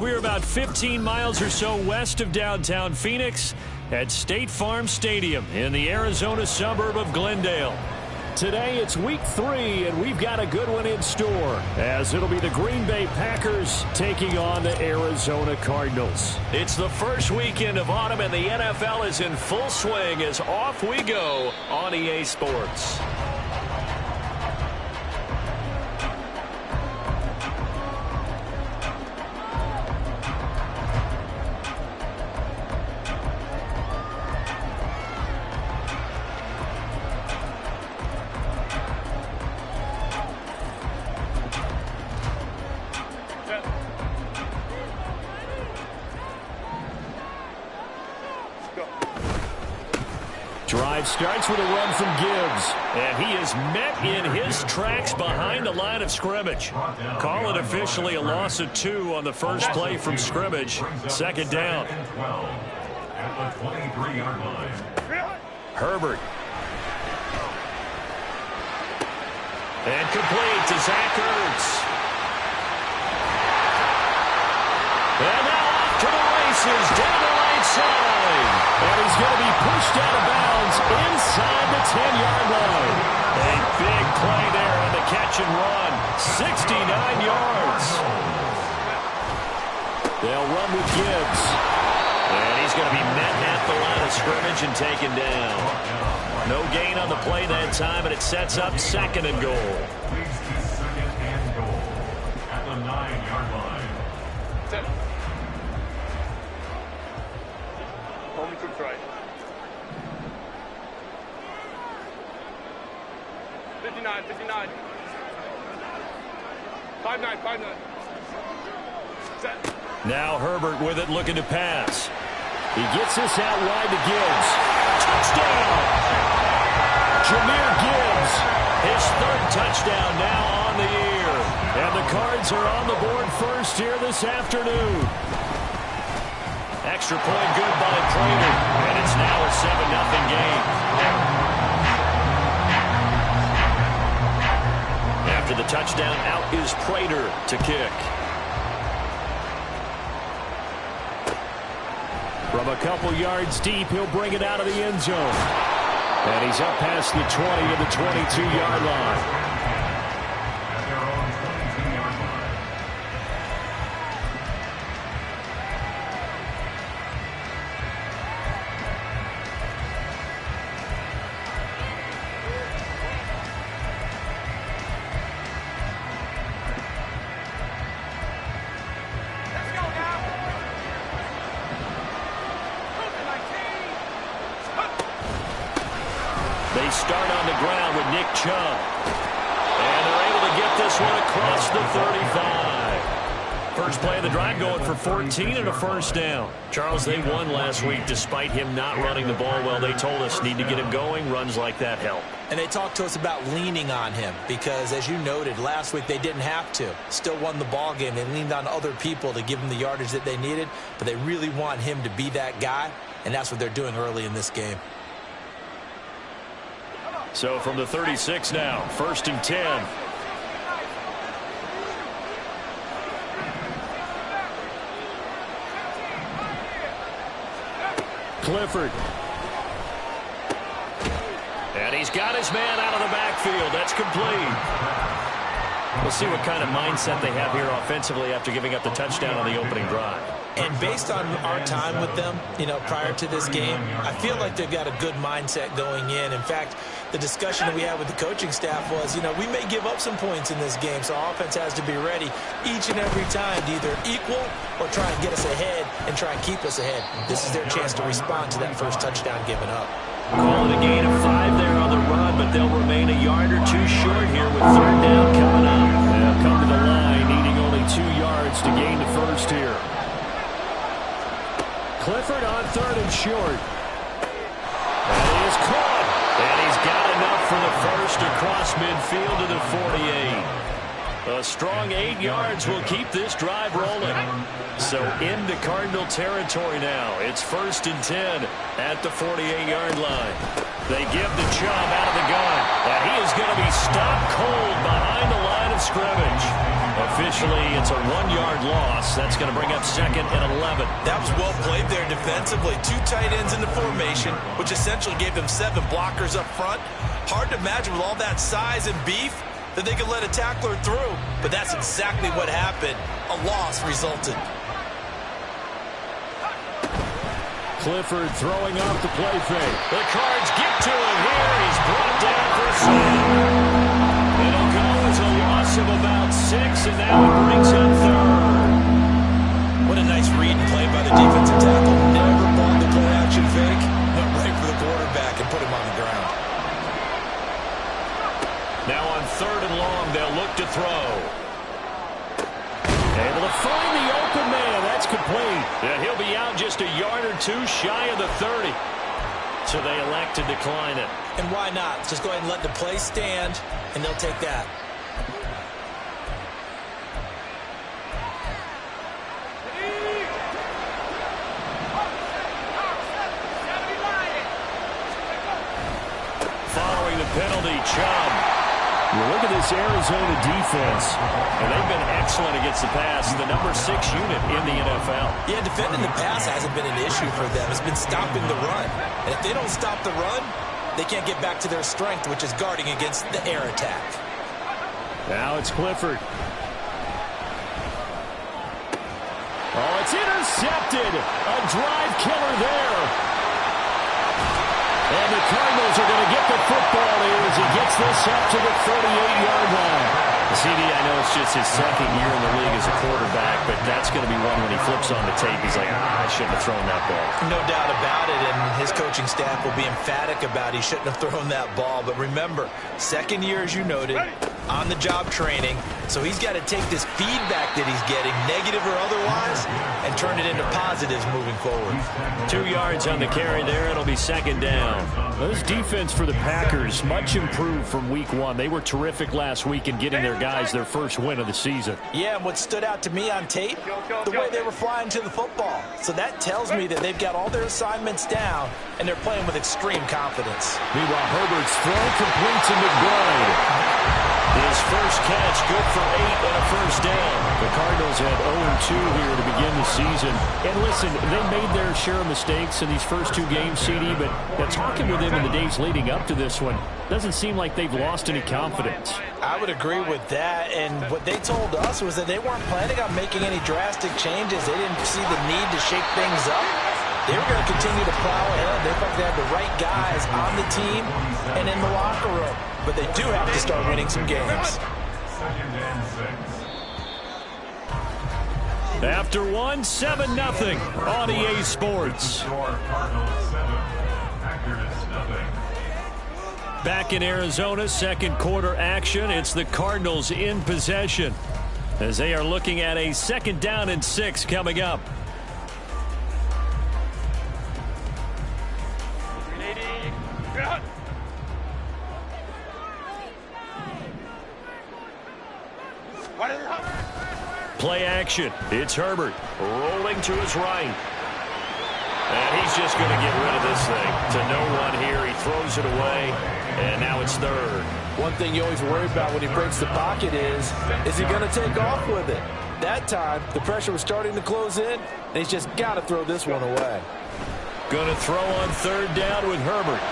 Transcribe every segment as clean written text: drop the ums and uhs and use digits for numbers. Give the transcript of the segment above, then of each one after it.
We're about 15 miles or so west of downtown Phoenix at State Farm Stadium in the Arizona suburb of Glendale. Today it's week 3, and we've got a good one in store, as it'll be the Green Bay Packers taking on the Arizona Cardinals. It's the first weekend of autumn, and the NFL is in full swing as off we go on EA Sports. Drive starts with a run from Gibbs, and he is met in his tracks behind the line of scrimmage. Call it officially a loss of 2 on the first play from scrimmage. Second down. At the 23-yard line. Herbert. And complete to Zach Ertz. And now off to the races down the right side. And he's going to be pushed out of bounds inside the 10-yard line. A big play there on the catch and run. 69 yards. They'll run with Gibbs. And he's going to be met at the line of scrimmage and taken down. No gain on the play that time, and it sets up second and goal. Second and goal at the 9-yard line. Home to try. 59, 59. 5-9, 5-9. Set. Now Herbert with it, looking to pass. He gets this out wide to Gibbs. Touchdown! Jahmyr Gibbs, his third touchdown now on the year. And the Cards are on the board first here this afternoon. Extra point good by Prater, and it's now a 7-0 game. After the touchdown, out is Prater to kick. From a couple yards deep, he'll bring it out of the end zone. And he's up past the 20 to the 22-yard line. They start on the ground with Nick Chubb. And they're able to get this one across the 35. First play of the drive going for 14 and a first down. Charles, they won last week despite him not running the ball well. They told us need to get him going. Runs like that help. And they talked to us about leaning on him because, as you noted, last week they didn't have to. Still won the ball game. They leaned on other people to give them the yardage that they needed, but they really want him to be that guy, and that's what they're doing early in this game. So from the 36 now, 1st and 10. Clifford. And he's got his man out of the backfield. That's complete. We'll see what kind of mindset they have here offensively after giving up the touchdown on the opening drive. And based on our time with them, prior to this game, I feel like they've got a good mindset going in. In fact, the discussion that we had with the coaching staff was, we may give up some points in this game, so our offense has to be ready each and every time to either equal or try and get us ahead and try and keep us ahead. This is their chance to respond to that first touchdown given up. Calling a gain of 5 there on the run, but they'll remain a yard or two short here with 3rd down coming up. They'll come to the line, needing only 2 yards yards to gain the first here. Clifford on 3rd and short. That is caught. And he's got enough for the first across midfield to the 48. A strong 8 yards will keep this drive rolling. So into Cardinal territory now. It's 1st and 10 at the 48-yard line. They give the Chubb out of the gun. And he is going to be stopped cold behind the line of scrimmage. Officially, it's a 1-yard loss. That's going to bring up 2nd and 11. That was well played there defensively. 2 tight ends in the formation, which essentially gave them 7 blockers up front. Hard to imagine with all that size and beef that they could let a tackler through, but that's exactly what happened. A loss resulted. Clifford throwing off the play fake. The Cards get to him here. He's brought down for a sack. It'll go as a loss of about 6, and now it brings up 3rd. What a nice read and play by the defensive tackle. Never bought the play-action fake. Went right for the quarterback and put him on the ground. Now on 3rd and long, they'll look to throw. Able to find the open man. That's complete. And he'll be out just a yard or 2 shy of the 30. So they elect to decline it. And why not? Just go ahead and let the play stand, and they'll take that. Following the penalty, Chubb. You look at this Arizona defense, and they've been excellent against the pass. The number 6 unit in the NFL. Yeah, defending the pass hasn't been an issue for them. It's been stopping the run. And if they don't stop the run, they can't get back to their strength, which is guarding against the air attack. Now it's Clifford. Oh, it's intercepted. A drive killer there. And the Cardinals are going to get the football here as he gets this up to the 38-yard line. CD, I know it's just his 2nd year in the league as a quarterback, but that's going to be one when he flips on the tape. He's like, I shouldn't have thrown that ball. No doubt about it, and his coaching staff will be emphatic about he shouldn't have thrown that ball. But remember, 2nd year, as you noted, on-the-job training. So he's got to take this feedback that he's getting, negative or otherwise, and turn it into positives moving forward. 2 yards on the carry there. It'll be 2nd down. This defense for the Packers, much improved from week 1. They were terrific last week in getting their guys their first win of the season. Yeah, and what stood out to me on tape, the way they were flying to the football. So that tells me that they've got all their assignments down, and they're playing with extreme confidence. Meanwhile, Herbert's throw complete to McBride. His first catch, good for 8 and a first down. The Cardinals had 0-2 here to begin the season. And listen, they made their share of mistakes in these first 2 games, CD, but talking with them in the days leading up to this one, doesn't seem like they've lost any confidence. I would agree with that, and what they told us was that they weren't planning on making any drastic changes. They didn't see the need to shake things up. They were going to continue to plow ahead. They felt they had the right guys on the team and in the locker room. But they do have to start winning some games. 2nd and 6. After 1, 7-0 on EA Sports. Back in Arizona, 2nd quarter action. It's the Cardinals in possession as they are looking at a 2nd down and 6 coming up. Play action. It's Herbert rolling to his right. And he's just going to get rid of this thing to no one here. He throws it away, and now it's 3rd. One thing you always worry about when he breaks the pocket is he going to take off with it? That time, the pressure was starting to close in, and he's just got to throw this one away. Going to throw on 3rd down with Herbert.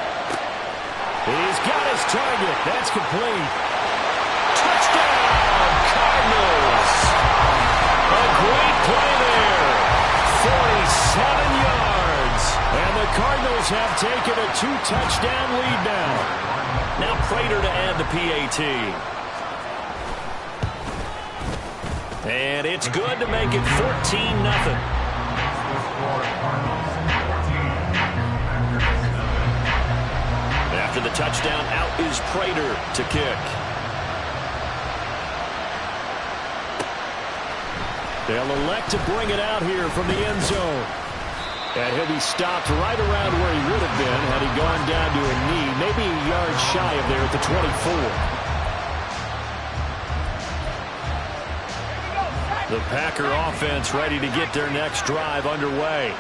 He's got his target. That's complete. Touchdown, Cardinals. A great play there. 47 yards. And the Cardinals have taken a 2-touchdown lead now. Now Prater to add the PAT. And it's good to make it 14-0. After the touchdown, out is Prater to kick. They'll elect to bring it out here from the end zone. And he'll be stopped right around where he would have been had he gone down to a knee, maybe a yard shy of there at the 24. The Packer offense ready to get their next drive underway.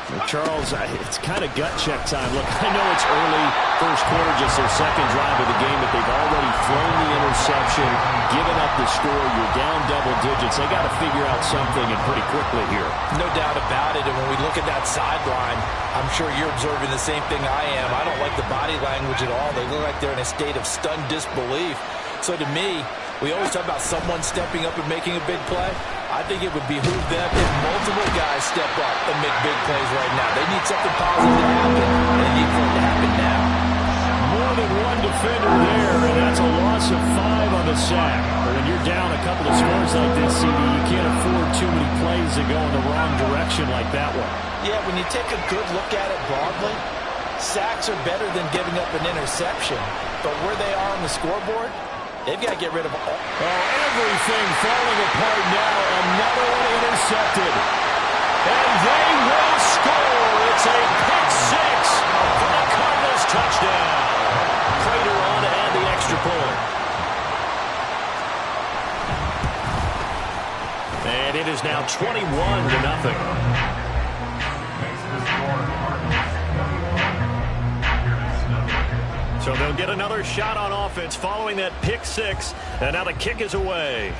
Well, Charles, it's kind of gut check time. Look, I know it's early, first quarter, just their second drive of the game, but they've already thrown the interception, given up the score. You're down double digits. They got to figure out something, and pretty quickly here. No doubt about it. And when we look at that sideline, I'm sure you're observing the same thing I am. I don't like the body language at all. They look like they're in a state of stunned disbelief. So to me, we always talk about someone stepping up and making a big play. I think it would behoove them if multiple guys step up and make big plays right now. They need something positive to happen, and they need for it to happen now. More than one defender there, and that's a loss of 5 on the sack. But when you're down a couple of scores like this, CD, you can't afford too many plays that go in the wrong direction like that one. Yeah, when you take a good look at it broadly, sacks are better than giving up an interception. But where they are on the scoreboard, they've got to get rid of all. Oh, everything falling apart now. Another one intercepted. And they will score. It's a pick six for the Cardinals touchdown. Prater on to add the extra point. And it is now 21-0. So they'll get another shot on offense following that pick six. And now the kick is away.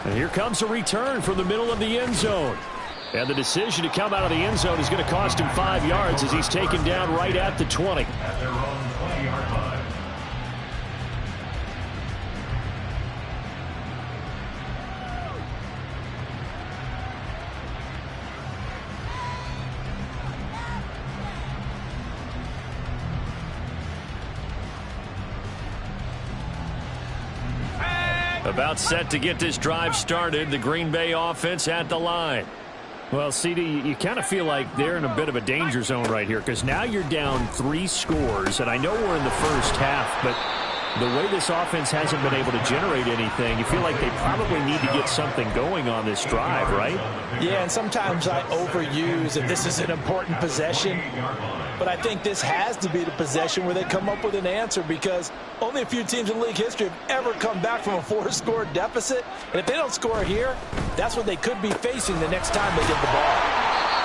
And here comes a return from the middle of the end zone. And the decision to come out of the end zone is going to cost him 5 yards as he's taken down right at the 20. At their own 20-yard line. About set to get this drive started. The Green Bay offense at the line. Well, CD, you kind of feel like they're in a bit of a danger zone right here because now you're down 3 scores, and I know we're in the first half, but the way this offense hasn't been able to generate anything, you feel like they probably need to get something going on this drive, right? Yeah, and sometimes I overuse if this is an important possession, but I think this has to be the possession where they come up with an answer because only a few teams in league history have ever come back from a 4-score deficit, and if they don't score here, that's what they could be facing the next time they get the ball.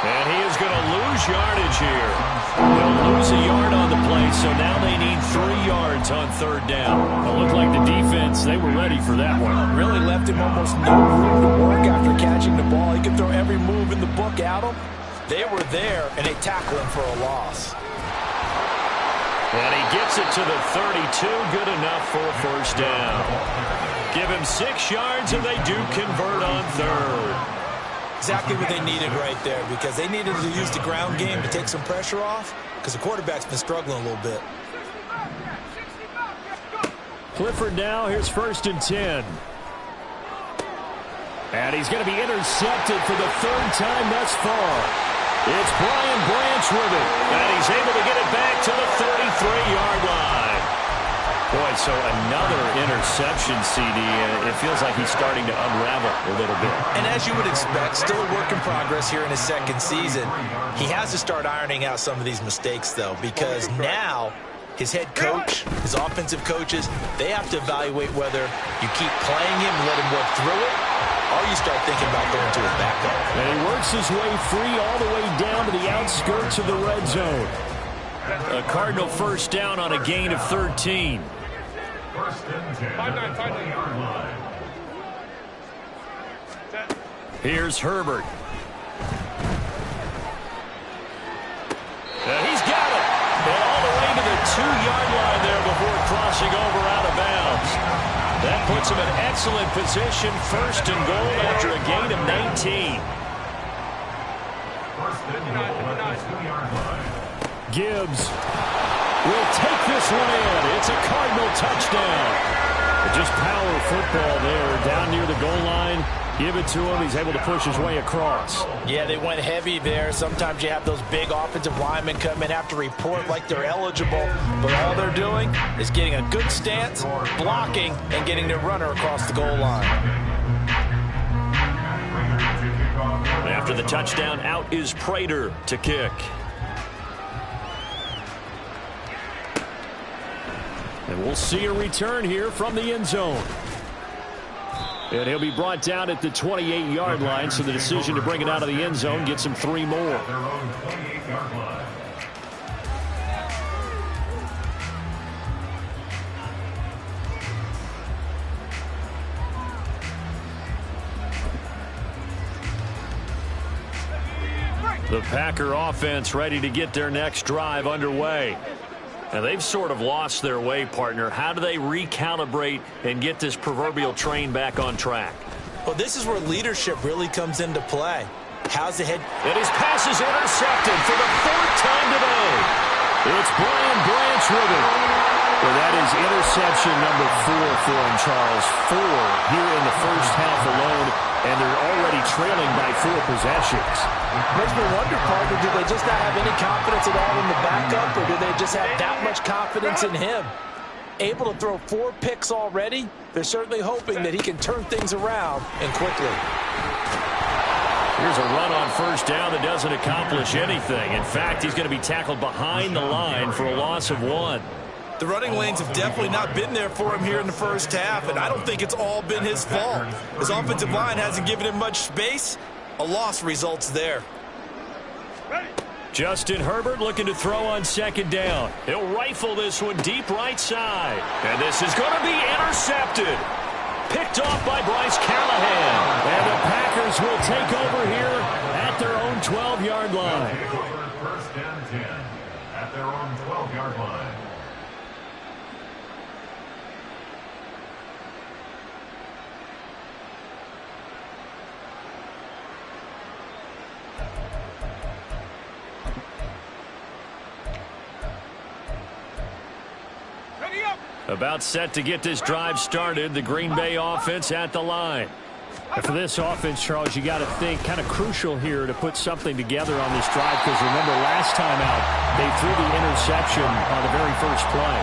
And he is going to lose yardage here. They'll lose a yard on the play, so now they need 3 yards on third down. It looked like the defense, they were ready for that one. Really left him almost no room to work after catching the ball. He could throw every move in the book at him. They were there, and they tackled him for a loss. And he gets it to the 32. Good enough for a first down. Give him 6 yards, and they do convert on third. Exactly what they needed right there because they needed to use the ground game to take some pressure off because the quarterback's been struggling a little bit. Clifford now, here's 1st and 10. And he's going to be intercepted for the 3rd time thus far. It's Brian Branch with it, and he's able to get it back to the 33-yard line. Boy, so another interception, CD, and it feels like he's starting to unravel a little bit. And as you would expect, still a work in progress here in his 2nd season. He has to start ironing out some of these mistakes, though, because now his head coach, his offensive coaches, they have to evaluate whether you keep playing him and let him work through it, or you start thinking about going to his backup. And he works his way free all the way down to the outskirts of the red zone. A Cardinal first down on a gain of 13. 1st and 10. 20-yard line. Here's Herbert. And he's got it. And all the way to the 2-yard line there before crossing over out of bounds. That puts him in excellent position. 1st and goal after a gain of 19. 1st and goal at the 2-yard line. Gibbs will take this one in. It's a Cardinal touchdown. Just power football there down near the goal line. Give it to him. He's able to push his way across. Yeah, they went heavy there. Sometimes you have those big offensive linemen come in, have to report like they're eligible, but all they're doing is getting a good stance, blocking, and getting their runner across the goal line. After the touchdown, out is Prater to kick. And we'll see a return here from the end zone. And he'll be brought down at the 28-yard line, so the decision to bring it out of the end zone gets him 3 more. Their own 28-yard line. The Packer offense ready to get their next drive underway. Now, they've sort of lost their way, partner. How do they recalibrate and get this proverbial train back on track? Well, this is where leadership really comes into play. How's the head? And his pass is intercepted for the 4th time today. It's Brian Branch with it. Well, that is interception number 4 for him, Charles. 4 here in the first half alone, and they're already trailing by 4 possessions. Makes me wonder, partner, do they just not have any confidence at all in the backup, or do they just have that much confidence in him? Able to throw 4 picks already, they're certainly hoping that he can turn things around and quickly. Here's a run on first down that doesn't accomplish anything. In fact, he's going to be tackled behind the line for a loss of 1. The running lanes have definitely not been there for him here in the first half, and I don't think it's all been his fault. His offensive line hasn't given him much space. A loss results there. Justin Herbert looking to throw on second down. He'll rifle this one deep right side. And this is going to be intercepted. Picked off by Bryce Callahan. And the Packers will take over here at their own 12-yard line. First and 10 at their own 12-yard line. About set to get this drive started, the Green Bay offense at the line. And for this offense, Charles, you got to think kind of crucial here to put something together on this drive, because remember last time out, they threw the interception on the very first play.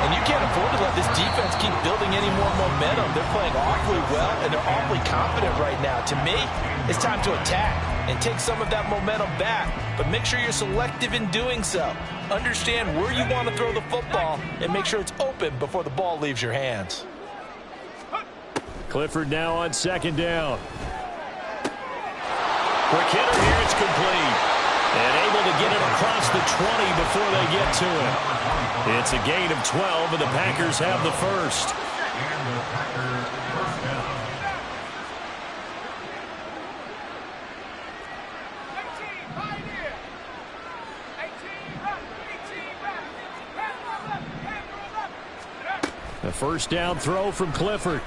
And you can't afford to let this defense keep building any more momentum. They're playing awfully well, and they're awfully confident right now. To me, it's time to attack and take some of that momentum back, but make sure you're selective in doing so. Understand where you want to throw the football and make sure it's open before the ball leaves your hands. Clifford now on second down. Quick hitter here, it's complete. And able to get it across the 20 before they get to it. It's a gain of 12, and the Packers have the first. And the Packers first down. The first down throw from Clifford.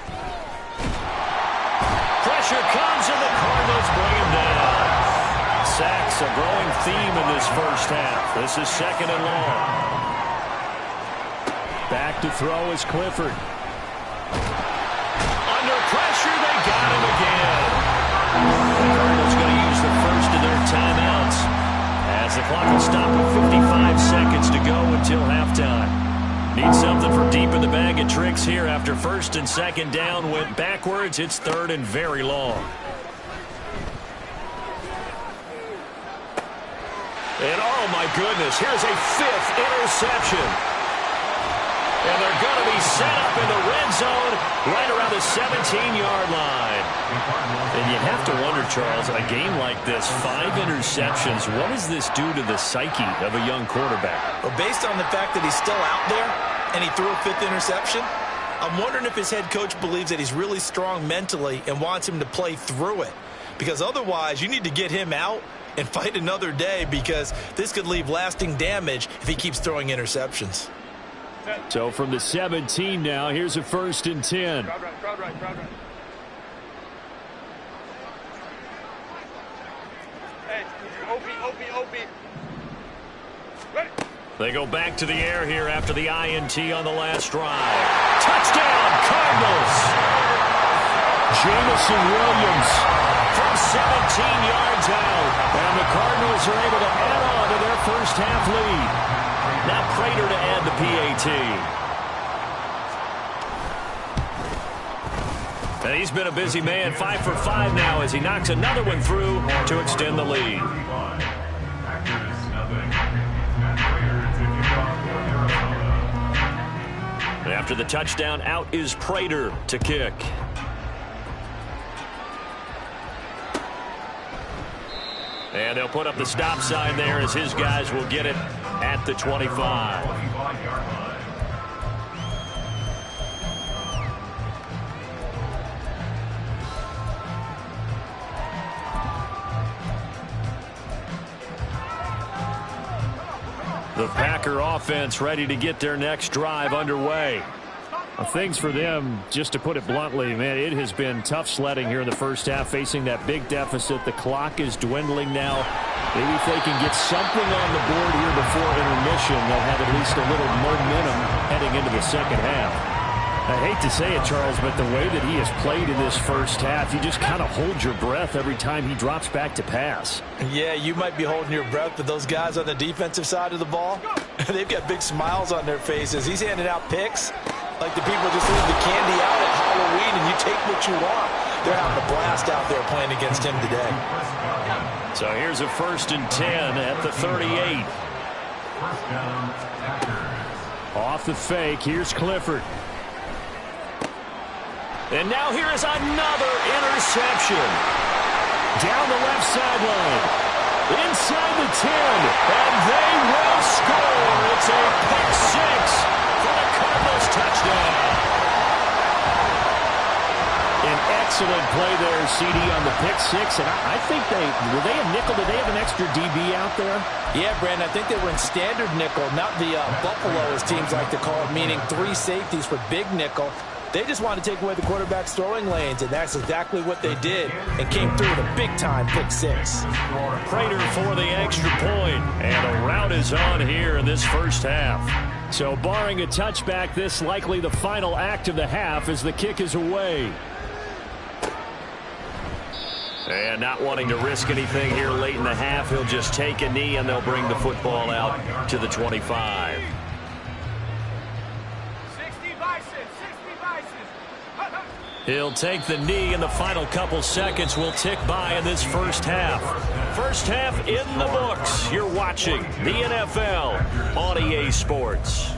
Pressure comes, and the Cardinals bring him down. Sacks, a growing theme in this first half. This is second and long. Back to throw is Clifford. Under pressure, they got him again. The Cardinals going to use the first of their timeouts as the clock will stop with 55 seconds to go until halftime. Need something from deep in the bag of tricks here after first and second down went backwards. It's third and very long. And oh my goodness, here's a 5th interception. And they're going to be set up in the red zone right around the 17-yard line. And you have to wonder, Charles, a game like this, 5 interceptions, what does this do to the psyche of a young quarterback? Well, based on the fact that he's still out there and he threw a 5th interception, I'm wondering if his head coach believes that he's really strong mentally and wants him to play through it. Because otherwise, you need to get him out and fight another day, because this could leave lasting damage if he keeps throwing interceptions. So from the 17 now, here's a 1st and 10. Crowd right, crowd right, crowd right. Hey, OP. Ready? They go back to the air here after the INT on the last drive. Touchdown, Cardinals! Jameson Williams from 17 yards out. And the Cardinals are able to add on to their first half lead. Now Prater to add the PAT. And he's been a busy man, 5 for 5 now as he knocks another one through to extend the lead. And after the touchdown, out is Prater to kick. And they'll put up the stop sign there as his guys will get it at the 25. The Packer offense ready to get their next drive underway. Things for them, just to put it bluntly, man, it has been tough sledding here in the first half, facing that big deficit. The clock is dwindling now. Maybe if they can get something on the board here before intermission, they'll have at least a little momentum heading into the second half. I hate to say it, Charles, but the way that he has played in this first half, you just kind of hold your breath every time he drops back to pass. Yeah, you might be holding your breath, but those guys on the defensive side of the ball, they've got big smiles on their faces. He's handing out picks like the people just leave the candy out at Halloween and you take what you want. They're having a blast out there playing against him today. So here's a 1st and 10 at the 38. Off the fake, here's Clifford. And now here is another interception. Down the left sideline. Inside the 10. And they will score. It's a pick 6 for the Cardinals touchdown. An excellent play there, CD, on the pick 6. And I think were they a nickel? Did they have an extra DB out there? Yeah, Brandon, I think they were in standard nickel, not the Buffalo, as teams like to call it, meaning 3 safeties for big nickel. They just wanted to take away the quarterback's throwing lanes, and that's exactly what they did and came through with a big-time pick 6. Prater for the extra point, and a rout is on here in this first half. So barring a touchback, this likely the final act of the half as the kick is away. And not wanting to risk anything here late in the half, he'll just take a knee, and they'll bring the football out to the 25. He'll take the knee, and the final couple seconds will tick by in this first half. First half in the books. You're watching the NFL on EA Sports.